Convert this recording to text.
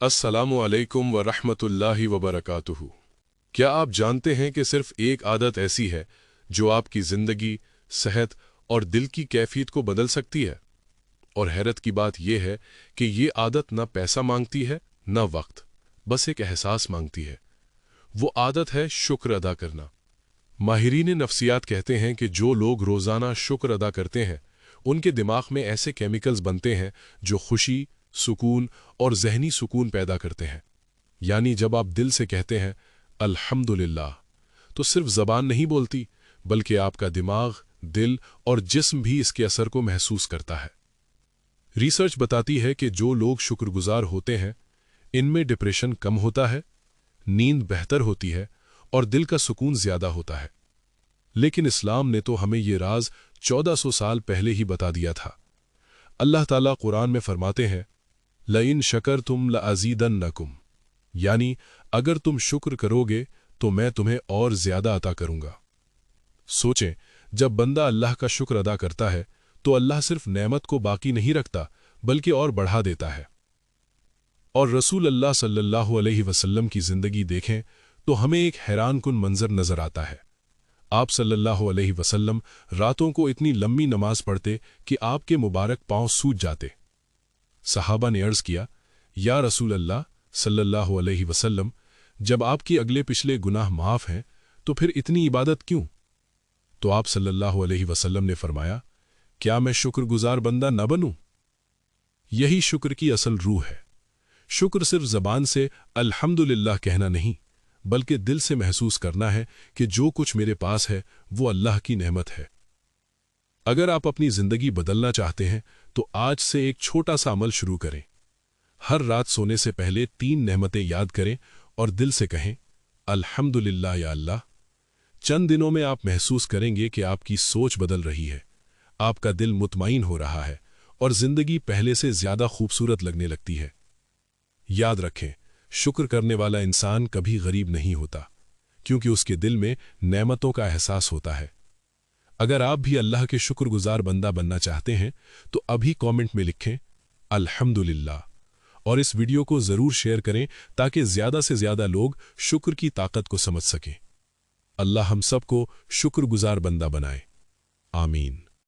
अस्सलामु अलैकुम व रहमतुल्लाहि व बरकातुहू। क्या आप जानते हैं कि सिर्फ एक आदत ऐसी है जो आपकी ज़िंदगी, सेहत और दिल की कैफियत को बदल सकती है? और हैरत की बात यह है कि ये आदत न पैसा मांगती है न वक्त, बस एक एहसास मांगती है। वो आदत है शुक्र अदा करना। माहिरीन नफ्सियात कहते हैं कि जो लोग रोज़ाना शुक्र अदा करते हैं उनके दिमाग में ऐसे केमिकल्स बनते हैं जो खुशी, सुकून और जहनी सुकून पैदा करते हैं। यानी जब आप दिल से कहते हैं अल्हम्दुलिल्लाह, तो सिर्फ ज़बान नहीं बोलती, बल्कि आपका दिमाग, दिल और जिस्म भी इसके असर को महसूस करता है। रिसर्च बताती है कि जो लोग शुक्रगुजार होते हैं इनमें डिप्रेशन कम होता है, नींद बेहतर होती है और दिल का सुकून ज्यादा होता है। लेकिन इस्लाम ने तो हमें ये राज 1400 साल पहले ही बता दिया था। अल्लाह ताला कुरान में फरमाते हैं, लइन शकरतुम लअज़ीदन्नकुम, यानी अगर तुम शुक्र करोगे तो मैं तुम्हें और ज्यादा अता करूंगा। सोचें, जब बंदा अल्लाह का शुक्र अदा करता है तो अल्लाह सिर्फ नेमत को बाकी नहीं रखता बल्कि और बढ़ा देता है। और रसूल अल्लाह सल्लल्लाहु अलैहि वसल्लम की जिंदगी देखें तो हमें एक हैरानकुन मंजर नजर आता है। आप सल्लल्लाहु अलैहि वसल्लम रातों को इतनी लंबी नमाज पढ़ते कि आपके मुबारक पांव सूज जाते। सहाबा ने अर्ज किया, या रसूल अल्लाह सल्लल्लाहु अलैहि वसल्लम, जब आपकी अगले पिछले गुनाह माफ हैं तो फिर इतनी इबादत क्यों? तो आप सल्लल्लाहु अलैहि वसल्लम ने फरमाया, क्या मैं शुक्रगुजार बंदा न बनूं? यही शुक्र की असल रूह है। शुक्र सिर्फ जबान से अल्हम्दुलिल्लाह कहना नहीं, बल्कि दिल से महसूस करना है कि जो कुछ मेरे पास है वो अल्लाह की नेमत है। अगर आप अपनी जिंदगी बदलना चाहते हैं तो आज से एक छोटा सा अमल शुरू करें। हर रात सोने से पहले 3 नेमतें याद करें और दिल से कहें अल्हम्दुलिल्लाह या अल्लाह। चंद दिनों में आप महसूस करेंगे कि आपकी सोच बदल रही है, आपका दिल मुतमईन हो रहा है और जिंदगी पहले से ज्यादा खूबसूरत लगने लगती है। याद रखें, शुक्र करने वाला इंसान कभी गरीब नहीं होता, क्योंकि उसके दिल में नेमतों का एहसास होता है। अगर आप भी अल्लाह के शुक्रगुजार बंदा बनना चाहते हैं तो अभी कमेंट में लिखें अल्हम्दुलिल्लाह और इस वीडियो को जरूर शेयर करें ताकि ज्यादा से ज्यादा लोग शुक्र की ताकत को समझ सकें। अल्लाह हम सबको शुक्रगुजार बंदा बनाए। आमीन।